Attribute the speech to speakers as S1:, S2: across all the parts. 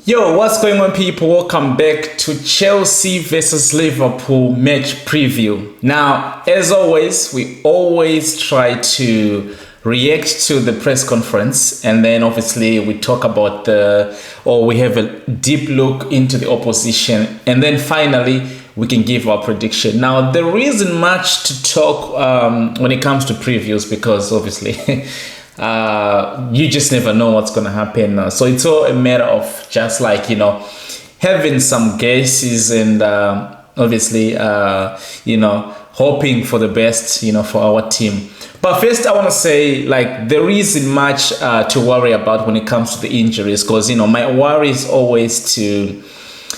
S1: Yo, what's going on, people? Welcome back to Chelsea versus Liverpool match preview. Now, as always, we always try to react to the press conference, and then obviously we talk about we have a deep look into the opposition, and then finally we can give our prediction. Now, there isn't much to talk when it comes to previews because obviously you just never know what's going to happen. So it's all a matter of just having some guesses and obviously, hoping for the best, for our team. But first, I want to say, there isn't much to worry about when it comes to the injuries because, my worry is always to,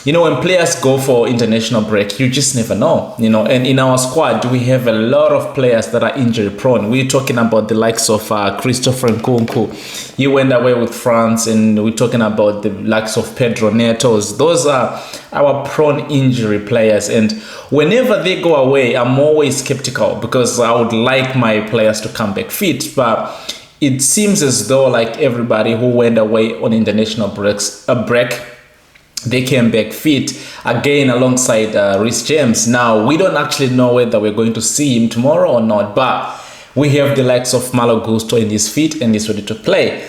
S1: when players go for international break, you just never know, and in our squad, we have a lot of players that are injury prone. We're talking about the likes of Christopher Nkunku. He went away with France, and we're talking about the likes of Pedro Neto. Those are our prone injury players. And whenever they go away, I'm always skeptical because I would like my players to come back fit. But it seems as though everybody who went away on international break, they came back fit again alongside Reece James. Now, we don't actually know whether we're going to see him tomorrow or not, but we have the likes of Malo Gusto in his feet and he's ready to play.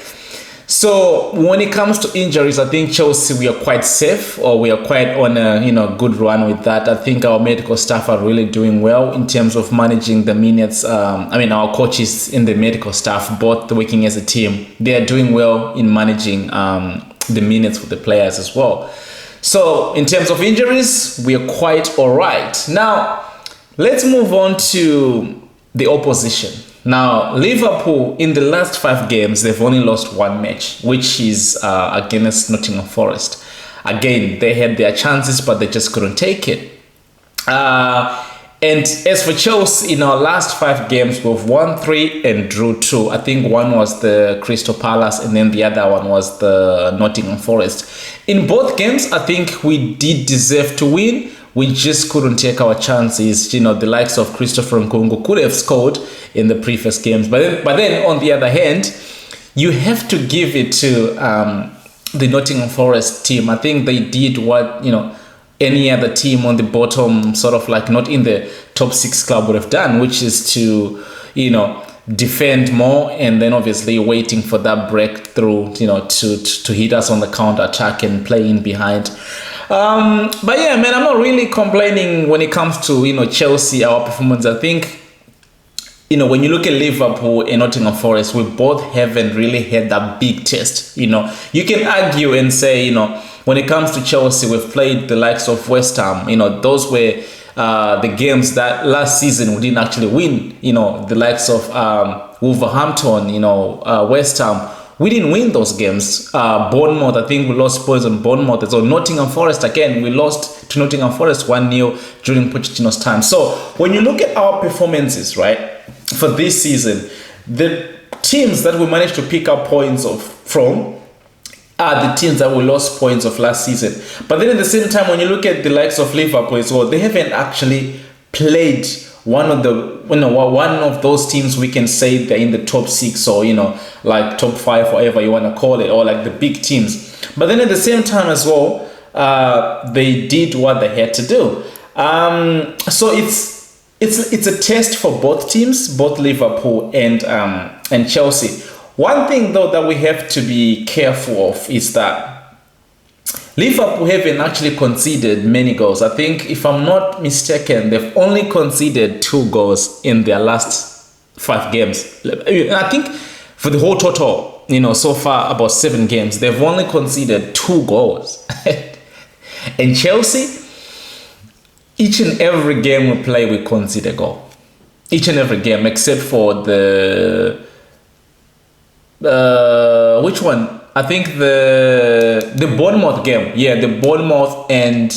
S1: So when it comes to injuries, I think Chelsea, we are quite safe, or we are quite on a good run with that. I think our medical staff are really doing well in terms of managing the minutes. Our coaches in the medical staff, both working as a team, they are doing well in managing the minutes with the players as well. So in terms of injuries, we are quite all right. Now, let's move on to the opposition. Now, Liverpool, in the last 5 games, they've only lost 1 match, which is against Nottingham Forest. Again, they had their chances, but they just couldn't take it. And as for Chelsea, in our last 5 games, we've won 3 and drew 2. I think one was the Crystal Palace and then the other one was the Nottingham Forest. In both games, I think we did deserve to win. We just couldn't take our chances. The likes of Christopher Nkunku could have scored in the previous games. But then on the other hand, you have to give it to the Nottingham Forest team. I think they did what, any other team on the bottom, sort of not in the top 6 club would have done, which is to, defend more and then obviously waiting for that breakthrough, to hit us on the counter attack and play in behind. But yeah, man, I'm not really complaining when it comes to, Chelsea, our performance. I think, when you look at Liverpool and Nottingham Forest, we both haven't really had that big test. You can argue and say, when it comes to Chelsea, we've played the likes of West Ham. Those were the games that last season we didn't actually win. The likes of Wolverhampton, West Ham. We didn't win those games. Bournemouth, I think we lost points on Bournemouth. So Nottingham Forest, again, we lost to Nottingham Forest 1-0 during Pochettino's time. So when you look at our performances, right, for this season, the teams that we managed to pick up points from are the teams that we lost points of last season. But then at the same time, when you look at the likes of Liverpool as well, they haven't actually played one of those teams we can say they're in the top 6 or top 5, whatever you want to call it, or the big teams. But then at the same time as well, they did what they had to do. So it's a test for both teams, both Liverpool and Chelsea. One thing though that we have to be careful of is that Liverpool haven't actually conceded many goals. I think, if I'm not mistaken, they've only conceded 2 goals in their last 5 games. I think for the whole total, so far about 7 games, they've only conceded 2 goals. And Chelsea, each and every game we play, we concede a goal. Each and every game, except for the which one? I think the Bournemouth game. Yeah, the Bournemouth, and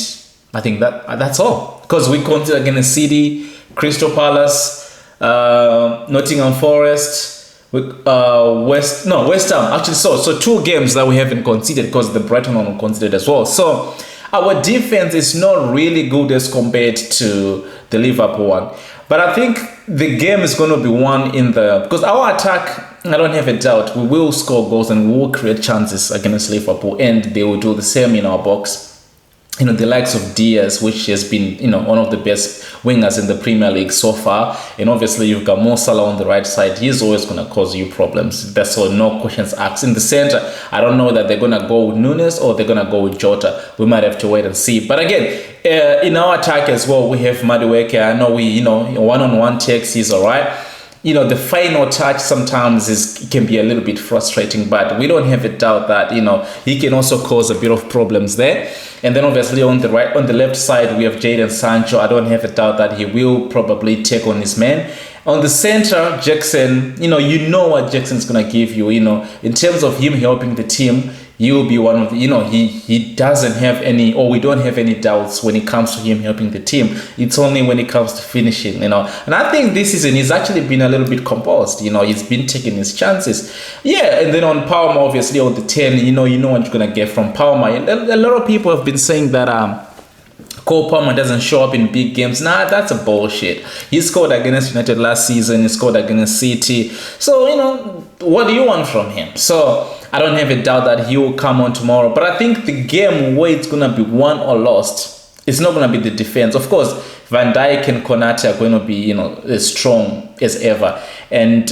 S1: I think that's all. Because we conceded against City, Crystal Palace, Nottingham Forest, West Ham. Actually, so 2 games that we haven't conceded because the Brighton one conceded as well. So our defense is not really good as compared to the Liverpool one. But I think the game is going to be won because our attack I don't have a doubt we will score goals and we will create chances against Liverpool, and they will do the same in our box. You know, the likes of Diaz, which has been, you know, one of the best wingers in the Premier League so far. And obviously you've got Mo Salah on the right side. He's always going to cause you problems. That's all, no questions asked. In the center, I don't know that they're going to go with Nunes or they're going to go with Jota. We might have to wait and see. But again, in our attack as well, we have Madueke. I know one-on-one takes, he's all right. You know, the final touch sometimes can be a little bit frustrating, but we don't have a doubt that, you know, he can also cause a bit of problems there. And then obviously on the left side, we have Jadon Sancho. I don't have a doubt that he will probably take on his man. On the center, Jackson, you know what Jackson's going to give you, you know, in terms of him helping the team. He will be one of the, you know, he doesn't have any, or we don't have any doubts when it comes to him helping the team. It's only when it comes to finishing, you know. And I think this season he's actually been a little bit composed, you know, he's been taking his chances. Yeah, and then on Palmer, obviously on the 10, you know what you're going to get from Palmer. A lot of people have been saying that Cole Palmer doesn't show up in big games. Nah, that's a bullshit. He scored against United last season. He scored against City. So, you know, what do you want from him? So, I don't have a doubt that he will come on tomorrow. But I think the game where it's going to be won or lost, it's not going to be the defense. Of course, Van Dijk and Konate are going to be, you know, as strong as ever. And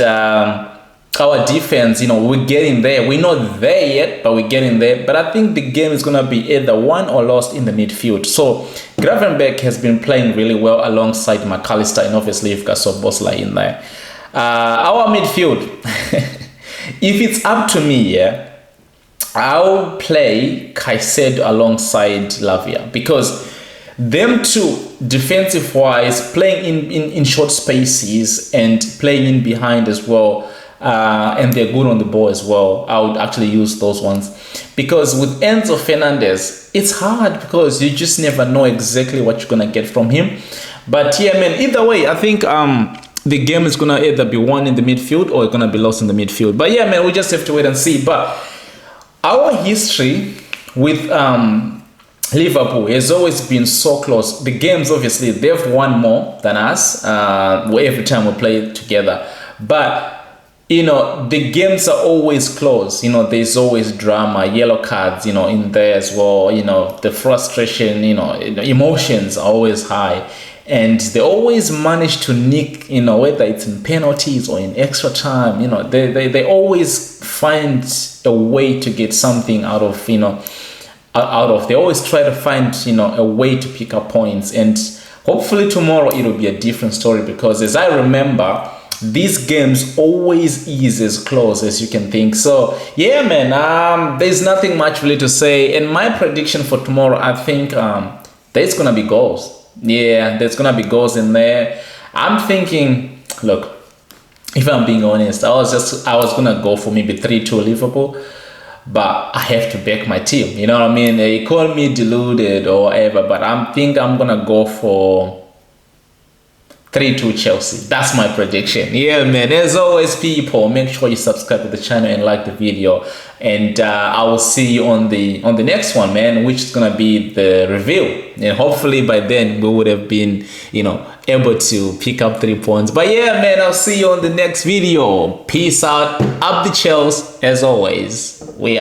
S1: our defense, you know, we're getting there. We're not there yet, but we're getting there. But I think the game is going to be either won or lost in the midfield. So Gravenberch has been playing really well alongside McAllister, and obviously you've got Szoboszlai in there. Our midfield, if it's up to me, yeah, I'll play Caicedo alongside Lavia, because them two, defensive wise, playing in short spaces and playing in behind as well, and they're good on the ball as well. I would actually use those ones, because with Enzo Fernandez, it's hard because you just never know exactly what you're gonna get from him. But yeah, man, either way, I think the game is gonna either be won in the midfield or it's gonna be lost in the midfield. But yeah, man, we just have to wait and see. But our history with Liverpool has always been so close. The games, obviously, they've won more than us every time we play together. But you know, the games are always close. You know, there's always drama, yellow cards, you know, in there as well. You know, the frustration, you know, emotions are always high. And they always manage to nick, you know, whether it's in penalties or in extra time, you know, they always find a way to get something out of, you know, they always try to find, you know, a way to pick up points. And hopefully tomorrow it'll be a different story, because as I remember, these games always is as close as you can think. So yeah, man, there's nothing much really to say. And my prediction for tomorrow, I think there's gonna be goals. Yeah, there's gonna be goals in there. I'm thinking, look, if I'm being honest, I was gonna go for maybe 3-2 Liverpool, but I have to back my team. You know what I mean? They call me deluded or whatever, but I'm gonna go for 3-2 Chelsea. That's my prediction. Yeah, man. As always, people, make sure you subscribe to the channel and like the video. And I will see you on the next one, man, which is gonna be the review. And hopefully by then we would have been, you know, able to pick up 3 points. But yeah, man, I'll see you on the next video. Peace out. Up the Chelsea, as always.